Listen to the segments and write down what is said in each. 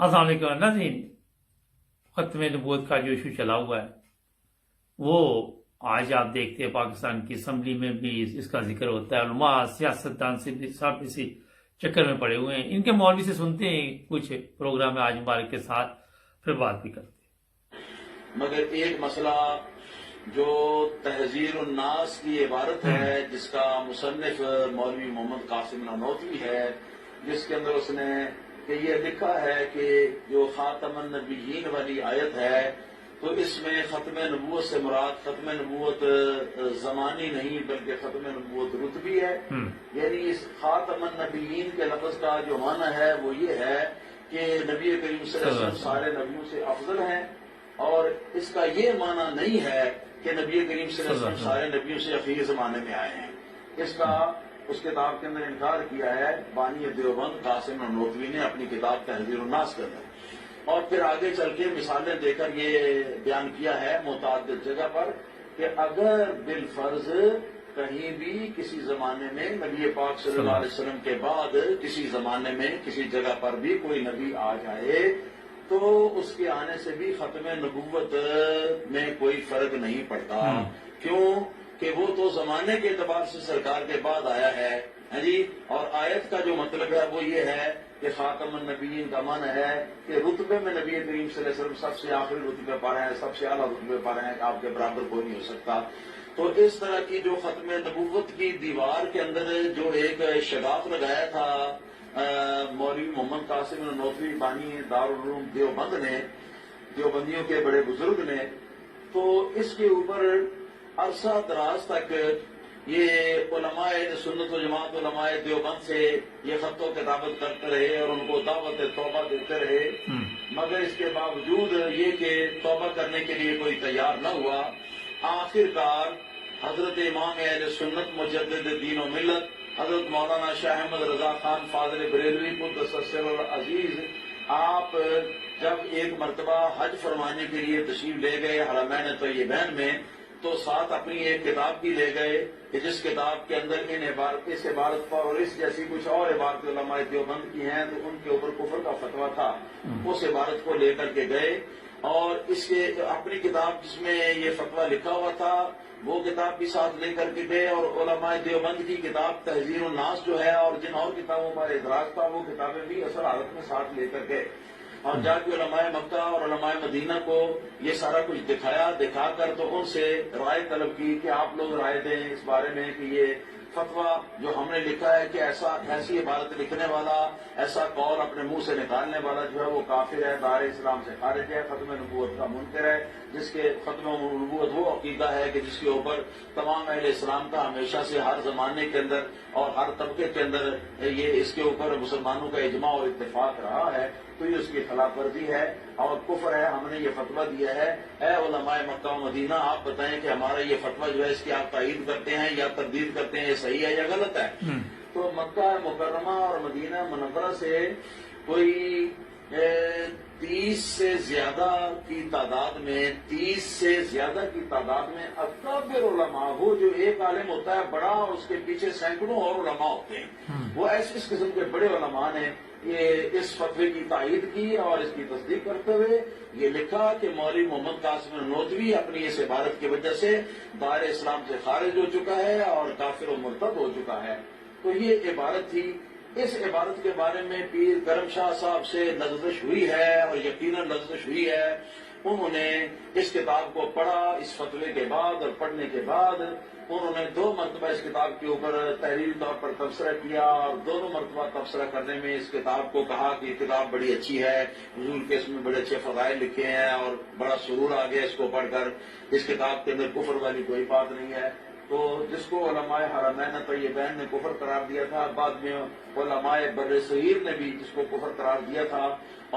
السلام علیکم ناظرین، ختم نبوت کا جو ایشو چلا ہوا ہے وہ آج آپ دیکھتے ہیں پاکستان کی اسمبلی میں بھی اس کا ذکر ہوتا ہے. علماء سیاستدان سے بھی صاحب اسی چکر میں پڑے ہوئے ہیں. ان کے مولوی سے سنتے ہیں کچھ پروگرام آج مبارک کے ساتھ، پھر بات بھی کرتے ہیں. مگر ایک مسئلہ جو تحذیر الناس کی عبارت ہے، جس کا مصنف مولوی محمد قاسم نانوتوی ہے، جس کے اندر اس نے کہ یہ لکھا ہے کہ جو خاتم النبیین والی آیت ہے تو اس میں ختم نبوت سے مراد ختم نبوت زمانی نہیں بلکہ ختم نبوت رتبی ہے. یعنی اس خاتم النبیین کے لفظ کا جو معنی ہے وہ یہ ہے کہ نبی کریم صلی اللہ علیہ وسلم سارے نبیوں سے افضل ہیں، اور اس کا یہ معنی نہیں ہے کہ نبی کریم صلی اللہ علیہ وسلم سارے نبیوں سے اخیر زمانے میں آئے ہیں. اس کا اس کتاب کے اندر انکار کیا ہے بانی دیوبند قاسم نانوتوی نے اپنی کتاب تحذیر الناس کے اندر، اور پھر آگے چل کے مثالیں دے کر یہ بیان کیا ہے متعدد جگہ پر کہ اگر بالفرض کہیں بھی کسی زمانے میں نبی پاک صلی اللہ علیہ وسلم کے بعد کسی زمانے میں کسی جگہ پر بھی کوئی نبی آ جائے تو اس کے آنے سے بھی ختم نبوت میں کوئی فرق نہیں پڑتا. کیوں کہ وہ تو زمانے کے اعتبار سے سرکار کے بعد آیا ہے جی. اور آیت کا جو مطلب ہے وہ یہ ہے کہ خاتم النبیین کا معنی ہے کہ رتبے میں نبی کریم صلی اللہ علیہ وسلم سب سے آخری رتبے پر ہیں، سب سے اعلیٰ رتبے پر ہیں، آپ کے برابر کوئی نہیں ہو سکتا. تو اس طرح کی جو ختم نبوت کی دیوار کے اندر جو ایک شگاف لگایا تھا مولوی محمد قاسم نانوتوی بانی دارالعلوم دیوبند نے، دیوبندیوں کے بڑے بزرگ نے، تو اس کے اوپر عرصہ دراز تک یہ علماء سنت و جماعت علماء دیوبند سے یہ خط و کتابت کرتے رہے اور ان کو دعوت توبہ دیتے رہے، مگر اس کے باوجود یہ کہ توبہ کرنے کے لیے کوئی تیار نہ ہوا. آخر کار حضرت امام اہل سنت مجدد دین و ملت حضرت مولانا شاہ احمد رضا خان فاضل بریلوی قدس سر العزیز، آپ جب ایک مرتبہ حج فرمانے کے لیے تشریف لے گئے حرمین طیبین میں، تو ساتھ اپنی ایک کتاب بھی لے گئے کہ جس کتاب کے اندر اس عبارت پر اور اس جیسی کچھ اور عبارت علماء دیوبند کی ہیں تو ان کے اوپر کفر کا فتویٰ تھا. اس عبارت کو لے کر کے گئے اور اس کے اپنی کتاب جس میں یہ فتویٰ لکھا ہوا تھا وہ کتاب بھی ساتھ لے کر کے گئے، اور علماء دیوبند کی کتاب تحذیر الناس جو ہے اور جن اور کتابوں پر اعتراض تھا وہ کتابیں بھی اصل حالت میں ساتھ لے کر گئے، اور جا کے علماء مکہ اور علماء مدینہ کو یہ سارا کچھ دکھا کر تو ان سے رائے طلب کی کہ آپ لوگ رائے دیں اس بارے میں کہ یہ فتویٰ جو ہم نے لکھا ہے کہ ایسی عبارت لکھنے والا، ایسا قول اپنے منہ سے نکالنے والا جو ہے وہ کافر ہے، دار اسلام سے خارج ہے، ختم نبوت کا منکر ہے، جس کے ختم نبوت وہ عقیدہ ہے کہ جس کے اوپر تمام اہل اسلام کا ہمیشہ سے ہر زمانے کے اندر اور ہر طبقے کے اندر یہ اس کے اوپر مسلمانوں کا اجماع اور اتفاق رہا ہے، تو یہ اس کی خلاف ورزی ہے اور کفر ہے. ہم نے یہ فتویٰ دیا ہے، اے علماء مکہ و مدینہ آپ بتائیں کہ ہمارا یہ فتویٰ جو ہے اس کی آپ تائید کرتے ہیں یا تردید کرتے ہیں، یہ صحیح ہے یا غلط ہے. تو مکہ مکرمہ اور مدینہ منورہ سے کوئی 30 سے زیادہ کی تعداد میں اکابر علماء، وہ جو ایک عالم ہوتا ہے بڑا اور اس کے پیچھے سینکڑوں اور علماء ہوتے ہیں، وہ ایسے اس قسم کے بڑے علماء نے یہ اس فتوے کی تائید کی اور اس کی تصدیق کرتے ہوئے یہ لکھا کہ مولوی محمد قاسم نانوتوی اپنی اس عبارت کی وجہ سے دار اسلام سے خارج ہو چکا ہے اور کافر و مرتد ہو چکا ہے. تو یہ عبارت تھی. اس عبارت کے بارے میں پیر کرم شاہ صاحب سے لغزش ہوئی ہے اور یقیناً لغزش ہوئی ہے. انہوں نے اس کتاب کو پڑھا اس فتوے کے بعد، اور پڑھنے کے بعد انہوں نے 2 مرتبہ اس کتاب کے اوپر تحریری طور پر تبصرہ کیا، اور دونوں مرتبہ تبصرہ کرنے میں اس کتاب کو کہا کہ یہ کتاب بڑی اچھی ہے، حضور کے اس میں بڑے اچھے فضائل لکھے ہیں اور بڑا سرور آ گیا اس کو پڑھ کر، اس کتاب کے اندر کفر والی کوئی بات نہیں ہے. تو جس کو علماء حرمین طیبین نے کفر قرار دیا تھا، بعد میں علماء بر صغیر نے بھی جس کو کفر قرار دیا تھا،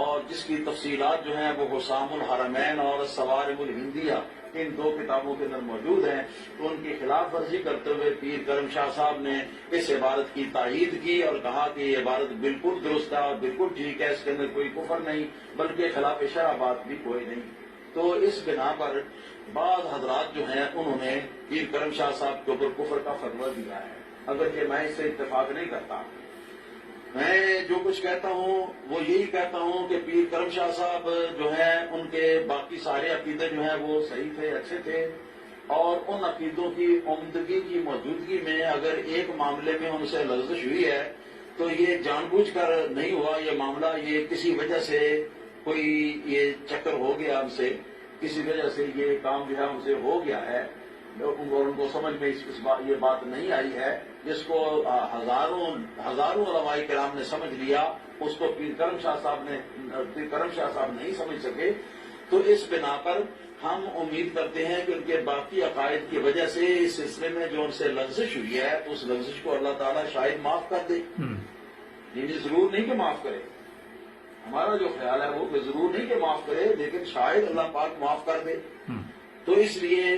اور جس کی تفصیلات جو ہیں وہ حسام الحرمین اور سوارم الہندیہ ان 2 کتابوں کے اندر موجود ہیں. تو ان کی خلاف ورزی کرتے ہوئے پیر کرم شاہ صاحب نے اس عبارت کی تائید کی اور کہا کہ یہ عبارت بالکل درست ہے اور بالکل ٹھیک ہے، اس کے اندر کوئی کفر نہیں بلکہ خلاف شرع بات بھی کوئی نہیں. تو اس بنا پر بعض حضرات جو ہیں انہوں نے پیر کرم شاہ صاحب کے اوپر کفر کا فتویٰ دیا ہے، اگرچہ میں اس سے اتفاق نہیں کرتا. میں جو کچھ کہتا ہوں وہ یہی کہتا ہوں کہ پیر کرم شاہ صاحب جو ہیں ان کے باقی سارے عقیدے جو ہیں وہ صحیح تھے، اچھے تھے، اور ان عقیدوں کی عمدگی کی موجودگی میں اگر ایک معاملے میں ان سے لغزش ہوئی ہے تو یہ جان بوجھ کر نہیں ہوا یہ معاملہ، یہ کسی وجہ سے کوئی یہ چکر ہو گیا ان سے، کسی وجہ سے یہ کام جو ہے ان سے ہو گیا ہے، اور ان کو سمجھ میں یہ بات نہیں آئی ہے، جس کو ہزاروں علماء کرام نے سمجھ لیا، اس کو پیر کرم شاہ صاحب نہیں سمجھ سکے، تو اس بنا پر ہم امید کرتے ہیں کہ ان کے باقی عقائد کی وجہ سے اس سلسلے میں جو ان سے لغزش ہوئی ہے تو اس لغزش کو اللہ تعالیٰ شاید معاف کر دے، یعنی ضرور نہیں کہ معاف کرے، ہمارا جو خیال ہے وہ کہ ضرور نہیں کہ معاف کرے، لیکن شاید اللہ پاک معاف کر دے۔ تو اس لیے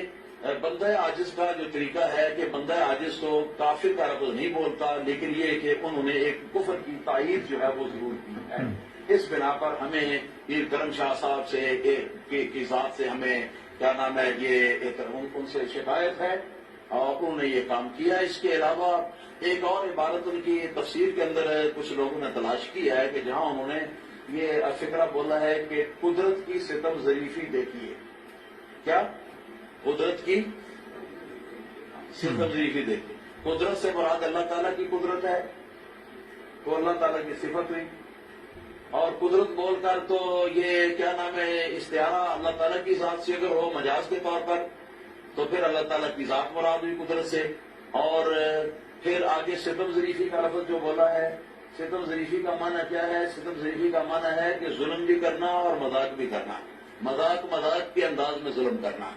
بندہ عاجز کا جو طریقہ ہے کہ بندہ عاجز تو کافر کا لفظ نہیں بولتا، لیکن یہ کہ انہوں نے ایک کفر کی تائید جو ہے وہ ضرور کی ہے۔ اس بنا پر ہمیں پیر کرم شاہ صاحب سے کی ذات سے ہمیں کیا نام ہے یہ ان سے شکایت ہے، اور انہوں نے یہ کام کیا۔ اس کے علاوہ ایک اور عبارت ان کی تفسیر کے اندر کچھ لوگوں نے تلاش کی ہے کہ جہاں انہوں نے یہ فقرہ بولا ہے کہ قدرت کی ستم ظریفی دیکھیے، کیا قدرت کی ستم ظریفی دیکھیے، قدرت سے مراد اللہ تعالیٰ کی قدرت ہے تو اللہ تعالیٰ کی صفت ہوئی، اور قدرت بول کر تو یہ کیا نام ہے استعارہ اللہ تعالیٰ کی ذات سے اگر ہو مجاز کے طور پر تو پھر اللہ تعالیٰ کی ذات مراد ہوئی قدرت سے، اور پھر آگے ستم ظریفی کا لفظ جو بولا ہے، ستم ظریفی کا معنی کیا ہے؟ ستم ظریفی کا معنی ہے کہ ظلم بھی کرنا اور مذاق بھی کرنا، مذاق کے انداز میں ظلم کرنا،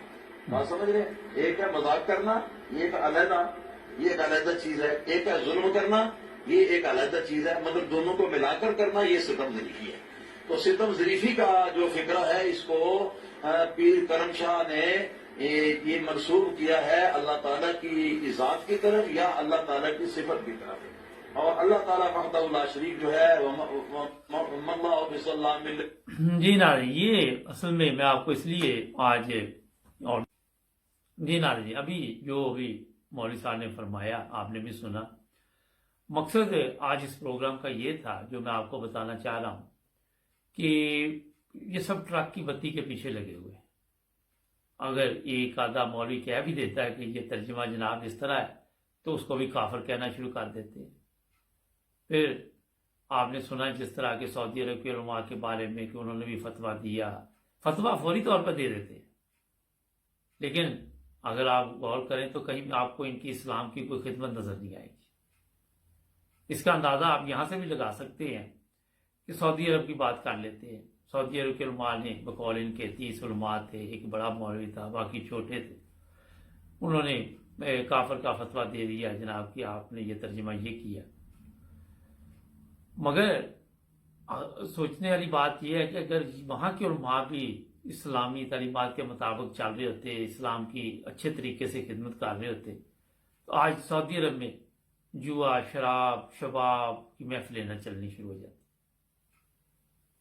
بات سمجھ رہے ہیں؟ ایک ہے مذاق کرنا، یہ ایک علیحدہ چیز ہے، ایک ہے ظلم کرنا، یہ ایک علیحدہ چیز ہے، مطلب دونوں کو ملا کر کرنا یہ ستم ظریفی ہے۔ تو ستم ظریفی کا جو فقرہ ہے اس کو پیر کرم شاہ نے یہ منسوب کیا ہے اللہ تعالیٰ کی ذات کی طرف یا اللہ تعالیٰ کی صفت کی طرف، اور اللہ تعالیٰ وحدہ اللہ شریف جو ہے جی ناظرین، یہ اصل میں آپ کو اس لیے آج اور جی ناظرین ابھی جو مولوی صاحب نے فرمایا آپ نے بھی سنا، مقصد آج اس پروگرام کا یہ تھا جو میں آپ کو بتانا چاہ رہا ہوں کہ یہ سب ٹرک کی بتی کے پیچھے لگے ہوئے ہیں۔ اگر ایک آدھا مولوی کہہ بھی دیتا ہے کہ یہ ترجمہ جناب اس طرح ہے تو اس کو بھی کافر کہنا شروع کر دیتے ہیں۔ پھر آپ نے سنا جس طرح کے سعودی عرب کے علماء کے بارے میں کہ انہوں نے بھی فتویٰ دیا، فتویٰ فوری طور پر دے دیتے ہیں، لیکن اگر آپ غور کریں تو کہیں بھی آپ کو ان کی اسلام کی کوئی خدمت نظر نہیں آئے گی۔ اس کا اندازہ آپ یہاں سے بھی لگا سکتے ہیں کہ سعودی عرب کی بات کر لیتے ہیں۔ سعودی عرب کے علماء نے بقول ان کے 30 علماء تھے، ایک بڑا مولوی تھا، باقی چھوٹے تھے، انہوں نے کافر کا فتویٰ دے دیا جناب کہ آپ نے یہ ترجمہ یہ کیا۔ مگر سوچنے والی بات یہ ہے کہ اگر وہاں کے علماء بھی اسلامی تعلیمات کے مطابق چل رہے ہوتے، اسلام کی اچھے طریقے سے خدمت کر رہے ہوتے، تو آج سعودی عرب میں جوا، شراب، شباب کی محفلیں نہ چلنی شروع ہو جاتی۔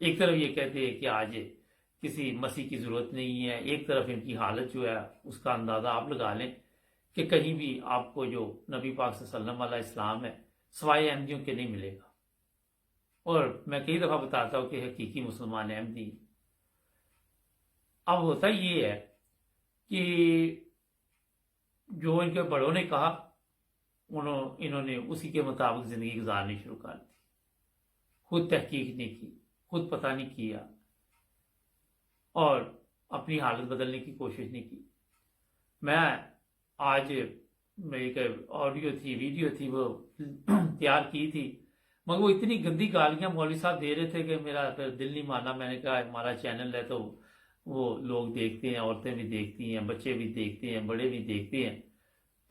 ایک طرف یہ کہتے ہیں کہ آج کسی مسیح کی ضرورت نہیں ہے، ایک طرف ان کی حالت جو ہے اس کا اندازہ آپ لگا لیں کہ کہیں بھی آپ کو جو نبی پاک صلی اللہ علیہ وسلم والا اسلام ہے سوائے احمدیوں کے نہیں ملے گا، اور میں کئی دفعہ بتاتا ہوں کہ حقیقی مسلمان احمدی۔ اب ہوتا یہ ہے کہ جو ان کے بڑوں نے کہا انہوں نے اسی کے مطابق زندگی گزارنی شروع کر دی، خود تحقیق نہیں کی، خود پتہ نہیں کیا، اور اپنی حالت بدلنے کی کوشش نہیں کی۔ میں آج ایک آڈیو تھی، ویڈیو تھی، وہ تیار کی تھی، مگر وہ اتنی گندی گالیاں مولوی صاحب دے رہے تھے کہ میرا پھر دل نہیں مانا۔ میں نے کہا ہمارا چینل ہے تو وہ لوگ دیکھتے ہیں، عورتیں بھی دیکھتی ہیں، بچے بھی دیکھتے ہیں، بڑے بھی دیکھتے ہیں،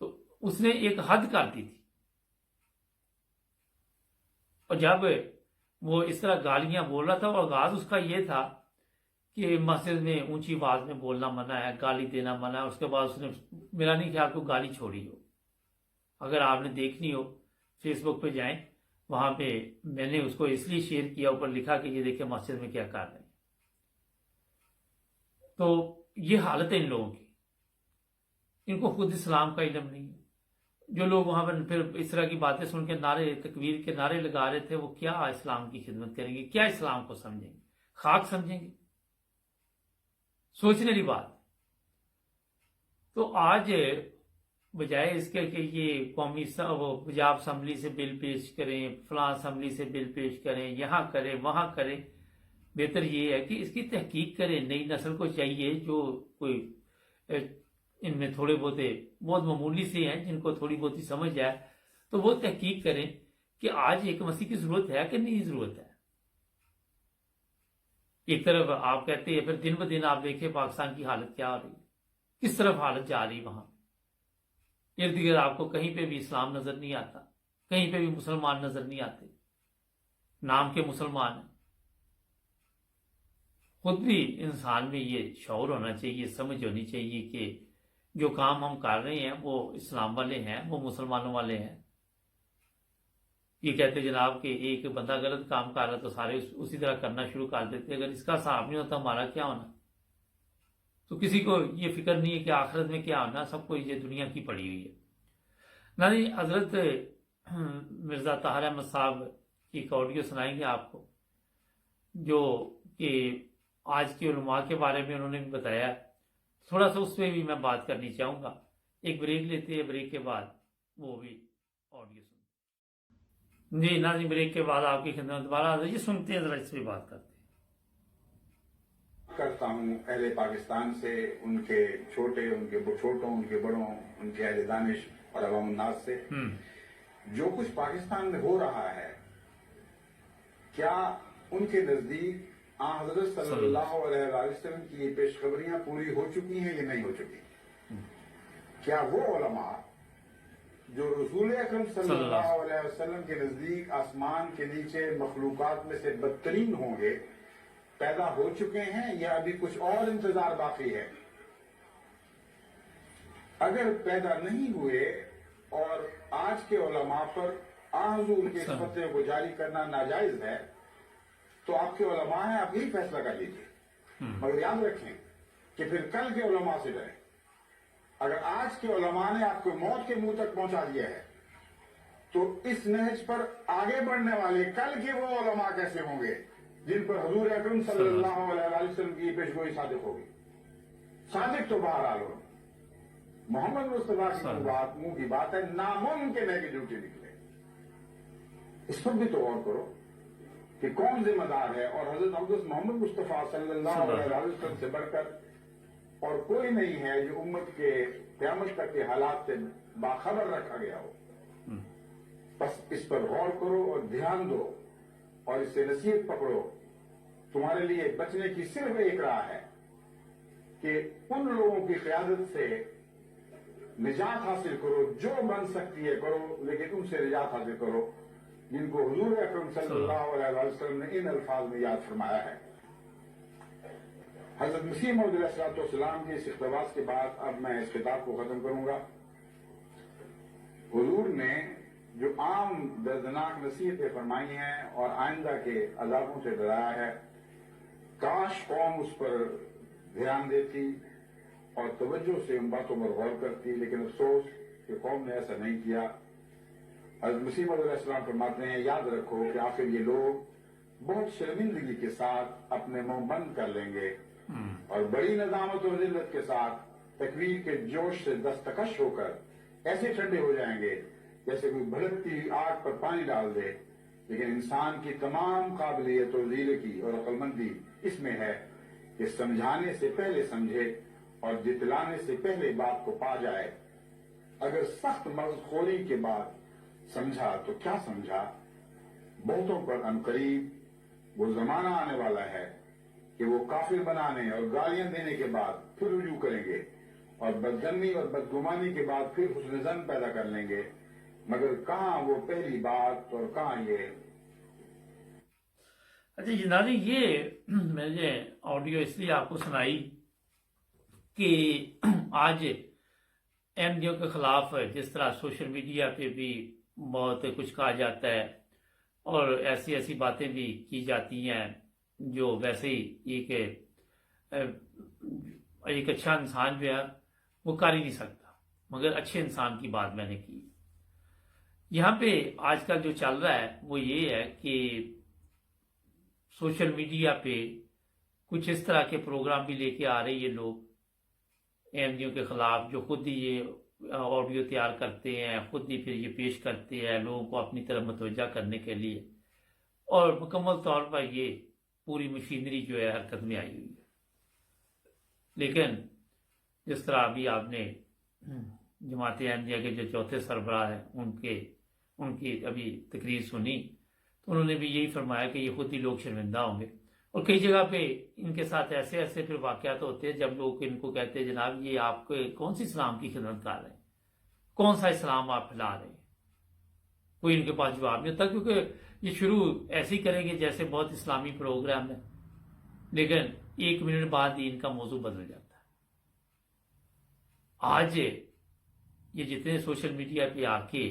تو اس نے ایک حد کر دی تھی، اور جب وہ اس طرح گالیاں بول رہا تھا، اور آغاز اس کا یہ تھا کہ مسجد میں اونچی آواز میں بولنا منع ہے، گالی دینا منع ہے۔ اس کے بعد اس نے میرا نہیں خیال کو گالی چھوڑی ہو، اگر آپ نے دیکھنی ہو فیس بک پہ جائیں، وہاں پہ میں نے اس کو اس لیے شیئر کیا، اوپر لکھا کہ یہ دیکھیں مسجد میں کیا کر رہے ہیں۔ تو یہ حالت ہے ان لوگوں کی، ان کو خود اسلام کا علم نہیں ہے۔ جو لوگ وہاں پر پھر اس طرح کی باتیں سن کے نعرے تکبیر کے نعرے لگا رہے تھے، وہ کیا اسلام کی خدمت کریں گے؟ کیا اسلام کو سمجھیں گے؟ خاک سمجھیں گے؟ سوچنے کی بات۔ تو آج بجائے اس کے کہ یہ قومی پنجاب اسمبلی سے بل پیش کریں، فلاں اسمبلی سے بل پیش کریں، یہاں کریں وہاں کریں، بہتر یہ ہے کہ اس کی تحقیق کریں۔ نئی نسل کو چاہیے جو کوئی ان میں تھوڑے بہت معمولی سے ہیں، جن کو تھوڑی بہت ہی سمجھ جائے، تو وہ تحقیق کریں کہ آج ایک مسیح کی ضرورت ہے کہ نہیں ضرورت ہے۔ ایک طرف آپ کہتے ہیں، پھر دن بہ دن آپ دیکھیں پاکستان کی حالت کیا ہو رہی ہے، کس طرف حالت جا رہی وہاں۔ ارد گرد آپ کو کہیں پہ بھی اسلام نظر نہیں آتا، کہیں پہ بھی مسلمان نظر نہیں آتے، نام کے مسلمان ہیں۔ خود بھی انسان میں یہ شعور ہونا چاہیے، سمجھ ہونی چاہیے کہ جو کام ہم کر رہے ہیں وہ اسلام والے ہیں، وہ مسلمانوں والے ہیں۔ یہ کہتے جناب کہ ایک بندہ غلط کام کر رہا تو سارے اسی طرح کرنا شروع کر دیتے، اگر اس کا صاحب نہیں ہوتا ہمارا کیا ہونا؟ تو کسی کو یہ فکر نہیں ہے کہ آخرت میں کیا ہونا، سب کو یہ دنیا کی پڑی ہوئی ہے۔ نہیں، حضرت مرزا طاہر احمد صاحب کی ایک آڈیو سنائیں گے آپ کو، جو کہ آج کے علماء کے بارے میں انہوں نے بھی بتایا، تھوڑا سا اس پہ بھی میں بات کرنی چاہوں گا۔ ایک بریک لیتے ہیں، بریک کے بعد وہ بھی آڈیو سنتے۔ جی ناظرین، بریک کے بعد آپ کی خدمت دوبارہ حاضر، یہ سنتے ہیں، ذرا اس پہ بات کرتے ہیں۔ کرتا ہوں اہل پاکستان سے، ان کے چھوٹے، ان کے چھوٹوں، ان کے بڑوں، ان کے اہل دانش اور عوام الناس سے، جو کچھ پاکستان میں ہو رہا ہے، کیا ان کے نزدیک آن حضرت صلی اللہ علیہ وسلم کی یہ پیشخبریاں پوری ہو چکی ہیں یا نہیں ہو چکی؟ کیا وہ علماء جو رسول اکرم صلی اللہ علیہ وسلم کے نزدیک آسمان کے نیچے مخلوقات میں سے بدترین ہوں گے، پیدا ہو چکے ہیں یا ابھی کچھ اور انتظار باقی ہے؟ اگر پیدا نہیں ہوئے اور آج کے علماء پر حضور کے اس فتوے کو جاری کرنا ناجائز ہے، تو آپ کے علماء ہیں، آپ یہی فیصلہ کر لیجیے، مگر یاد رکھیں کہ پھر کل کے علماء سے ڈریں۔ اگر آج کے علماء نے آپ کو موت کے منہ تک پہنچا دیا ہے، تو اس نہج پر آگے بڑھنے والے کل کے وہ علماء کیسے ہوں گے جن پر حضور اکرم صلی اللہ علیہ وسلم کی پیشگوئی صادق ہوگی؟ صادق تو بہرحال ہو، محمد مصطفیٰ کی بات منہ کی بات ہے، ناممکن ہے کہ جھوٹی نکلے۔ اس پر بھی تو غور کرو کہ کون ذمہ دار ہے، اور حضرت محمد مصطفیٰ صلی اللہ علیہ وسلم سے بڑھ کر اور کوئی نہیں ہے جو امت کے قیامت تک کے حالات سے باخبر رکھا گیا ہو۔ بس اس پر غور کرو اور دھیان دو اور اس سے نصیحت پکڑو۔ تمہارے لیے بچنے کی صرف ایک راہ ہے کہ ان لوگوں کی قیادت سے نجات حاصل کرو، جو بن سکتی ہے کرو، لیکن ان سے نجات حاصل کرو جن کو حضور اکرم صلی اللہ علیہ وسلم نے ان الفاظ میں یاد فرمایا ہے۔ حضرت مسیح موعود علیہ السلام کے اس اقتباس کے بعد اب میں اس کتاب کو ختم کروں گا۔ حضور نے جو عام دردناک نصیحتیں فرمائی ہیں اور آئندہ کے عذابوں سے ڈرایا ہے، کاش قوم اس پر دھیان دیتی اور توجہ سے ان باتوں پر غور کرتی، لیکن افسوس کہ قوم نے ایسا نہیں کیا۔ حضرت مسیح موعود علیہ السلام فرماتے ہیں، یاد رکھو کہ آخر یہ لوگ بہت شرمندگی کے ساتھ اپنے منہ بند کر لیں گے اور بڑی ندامت و ذلت کے ساتھ تکبیر کے جوش سے دستکش ہو کر ایسے ٹھنڈے ہو جائیں گے جیسے کوئی بھڑکتی آگ پر پانی ڈال دے۔ لیکن انسان کی تمام قابلیت و ذیلگی اور عقلمندی اس میں ہے کہ سمجھانے سے پہلے سمجھے اور جتلانے سے پہلے بات کو پا جائے۔ اگر سخت مغز خوری کے بعد سمجھا تو کیا سمجھا؟ بہتوں پر عنقریب وہ زمانہ آنے والا ہے کہ وہ کافر بنانے اور گالیاں دینے کے بعد پھر رجوع کریں گے، اور بدظنی اور بدگمانی کے بعد پھر حسن ظن پیدا کر لیں گے، مگر کہاں وہ پہلی بات اور کہاں یہ۔ اچھا جناب، یہ میں نے آڈیو اس لیے آپ کو سنائی کہ آج احمدیوں کے خلاف جس طرح سوشل میڈیا پہ بھی بہت کچھ کہا جاتا ہے اور ایسی ایسی باتیں بھی کی جاتی ہیں جو ویسے ہی ایک اچھا انسان جو ہے وہ کر ہی نہیں سکتا، مگر اچھے انسان کی بات میں نے کی۔ یہاں پہ آج کل جو چل رہا ہے وہ یہ ہے کہ سوشل میڈیا پہ کچھ اس طرح کے پروگرام بھی لے کے آ رہے یہ لوگ احمدیوں کے خلاف، جو خود ہی یہ آڈیو تیار کرتے ہیں، خود ہی پھر یہ پیش کرتے ہیں لوگوں کو اپنی طرف متوجہ کرنے کے لیے، اور مکمل طور پر یہ پوری مشینری جو ہے حرکت میں آئی ہوئی ہے۔ لیکن جس طرح ابھی آپ نے جماعت احمدیہ کے جو چوتھے سربراہ ہیں ان کی ابھی تقریر سنی، تو انہوں نے بھی یہی فرمایا کہ یہ خود ہی لوگ شرمندہ ہوں گے، اور کئی جگہ پہ ان کے ساتھ ایسے ایسے پھر واقعات ہوتے ہیں جب لوگ ان کو کہتے ہیں جناب یہ آپ کو کون سی اسلام کی خدمت کر رہے ہیں، کون سا اسلام آپ پھیلا رہے ہیں، کوئی ان کے پاس جواب نہیں ہوتا، کیونکہ یہ شروع ایسے ہی کریں گے جیسے بہت اسلامی پروگرام ہے، لیکن 1 منٹ بعد ہی ان کا موضوع بدل جاتا ہے۔ آج یہ جتنے سوشل میڈیا پہ آ کے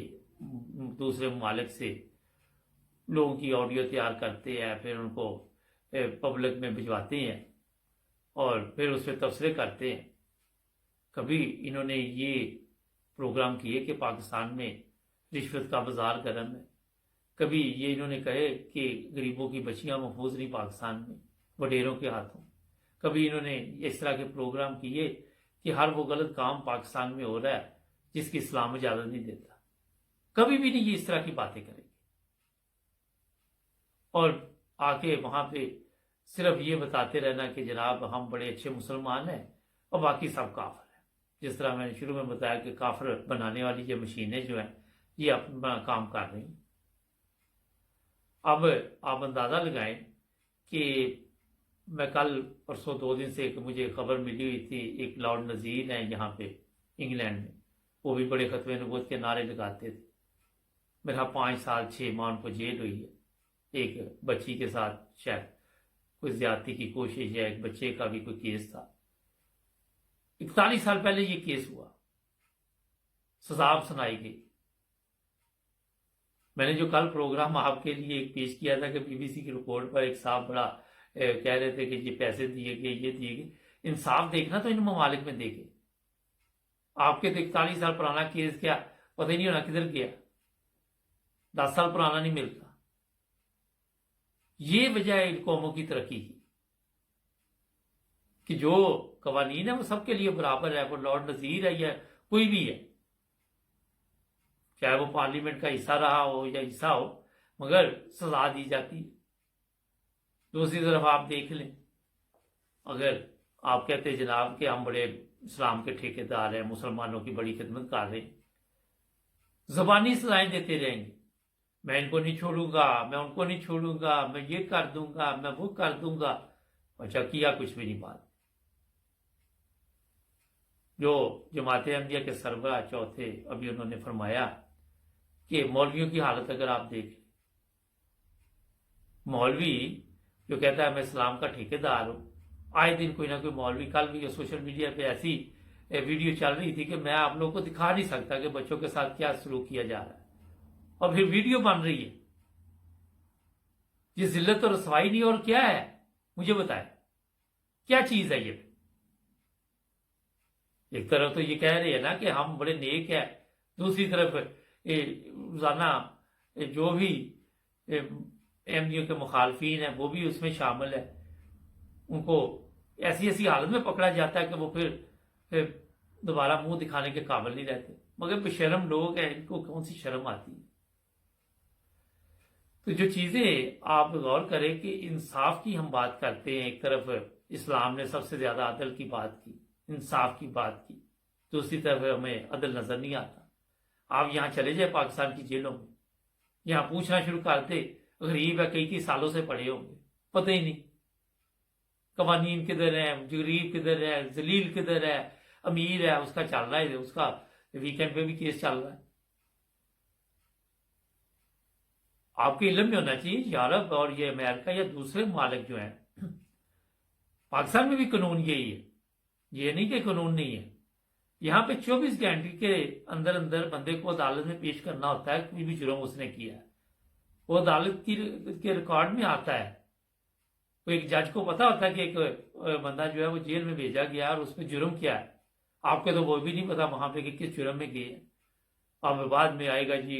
دوسرے ممالک سے لوگوں کی آڈیو تیار کرتے ہیں، پھر ان کو پبلک میں بھجواتے ہیں اور پھر اس پہ تبصرے کرتے ہیں، کبھی انہوں نے یہ پروگرام کیے کہ پاکستان میں رشوت کا بازار گرم ہے، کبھی یہ انہوں نے کہے کہ غریبوں کی بچیاں محفوظ نہیں پاکستان میں وڈیروں کے ہاتھوں، کبھی انہوں نے اس طرح کے پروگرام کیے کہ ہر وہ غلط کام پاکستان میں ہو رہا ہے جس کی اسلام اجازت نہیں دیتا، کبھی بھی نہیں یہ اس طرح کی باتیں کریں گے، اور آ کے وہاں پہ صرف یہ بتاتے رہنا کہ جناب ہم بڑے اچھے مسلمان ہیں اور باقی سب کافر ہیں، جس طرح میں نے شروع میں بتایا کہ کافر بنانے والی یہ مشینیں جو ہیں یہ اپنا کام کر رہی ہیں۔ اب آپ اندازہ لگائیں کہ میں کل پرسوں 2 دن سے مجھے خبر ملی ہوئی تھی، ایک لارڈ نذیر ہیں یہاں پہ انگلینڈ میں، وہ بھی بڑے ختم نبوت کے نعرے لگاتے تھے، میرا 5 سال 6 ماہ ان کو جیل ہوئی ہے، ایک بچی کے ساتھ شاید کوئی زیادتی کی کوشش یا ایک بچے کا بھی کوئی کیس تھا، 41 سال پہلے یہ کیس ہوا، سزا سنائی گئی۔ میں نے جو کل پروگرام آپ کے لیے ایک پیش کیا تھا کہ BBC کی رپورٹ پر ایک صاحب بڑا کہہ رہے تھے کہ یہ پیسے دیے گئے، یہ دیے گئے، انصاف دیکھنا تو ان ممالک میں دیکھے، آپ کے تو 41 سال پرانا کیس کیا پتہ ہی نہیں ہونا کدھر گیا، 10 سال پرانا نہیں ملتا۔ یہ وجہ ہے ان قوموں کی ترقی کی کہ جو قوانین ہے وہ سب کے لیے برابر ہے، وہ لارڈ نذیر ہے یا کوئی بھی ہے، چاہے وہ پارلیمنٹ کا حصہ رہا ہو یا حصہ ہو، مگر سزا دی جاتی ہے۔ دوسری طرف آپ دیکھ لیں، اگر آپ کہتے ہیں جناب کہ ہم بڑے اسلام کے ٹھیکیدار ہیں، مسلمانوں کی بڑی خدمت کر رہے ہیں، زبانی سزائیں دیتے رہیں گے، میں ان کو نہیں چھوڑوں گا، میں ان کو نہیں چھوڑوں گا، میں یہ کر دوں گا، میں وہ کر دوں گا، اچھا کیا کچھ بھی نہیں بات۔ جو جماعت احمدیہ کے سربراہ چوتھے ابھی انہوں نے فرمایا کہ مولویوں کی حالت اگر آپ دیکھیں، مولوی جو کہتا ہے میں اسلام کا ٹھیکیدار ہوں، آئے دن کوئی نہ کوئی مولوی، کل بھی سوشل میڈیا پہ ایسی ویڈیو چل رہی تھی کہ میں آپ لوگوں کو دکھا نہیں سکتا کہ بچوں کے ساتھ کیا سلوک کیا جا رہا ہے، اور پھر ویڈیو بن رہی ہے، یہ ذلت اور رسوائی نہیں اور کیا ہے؟ مجھے بتائیں کیا چیز ہے یہ؟ ایک طرف تو یہ کہہ رہے ہیں نا کہ ہم بڑے نیک ہیں، دوسری طرف روزانہ جو بھی احمدیوں کے مخالفین ہیں وہ بھی اس میں شامل ہے، ان کو ایسی ایسی حالت میں پکڑا جاتا ہے کہ وہ پھر دوبارہ منہ دکھانے کے قابل نہیں رہتے، مگر بشرم لوگ ہیں، ان کو کون سی شرم آتی ہے؟ تو جو چیزیں آپ غور کریں کہ انصاف کی ہم بات کرتے ہیں، ایک طرف اسلام نے سب سے زیادہ عدل کی بات کی، انصاف کی بات کی، دوسری طرف ہمیں عدل نظر نہیں آتا۔ آپ یہاں چلے جائیں پاکستان کی جیلوں میں، یہاں پوچھنا شروع کرتے، غریب ہے کئی سالوں سے پڑے ہوں گے، پتہ ہی نہیں قوانین کدھر ہیں، غریب کدھر ہے، ذلیل کدھر ہے، امیر ہے اس کا چل رہا ہے، اس کا ویکینڈ پہ بھی کیس چل رہا ہے۔ آپ کے علم میں ہونا چاہیے یورپ اور یہ امریکہ یا دوسرے ممالک جو ہیں، پاکستان میں بھی قانون یہی ہے، یہ نہیں کہ قانون نہیں ہے، یہاں پہ 24 گھنٹے کے اندر اندر بندے کو عدالت میں پیش کرنا ہوتا ہے، کوئی بھی جرم اس نے کیا ہے وہ عدالت کے ریکارڈ میں آتا ہے، تو ایک جج کو پتا ہوتا ہے کہ ایک بندہ جو ہے وہ جیل میں بھیجا گیا اور اس پہ جرم کیا ہے، آپ کو تو وہ بھی نہیں پتا وہاں پہ کہ کس جرم میں گئے، اب بعد میں آئے گا جی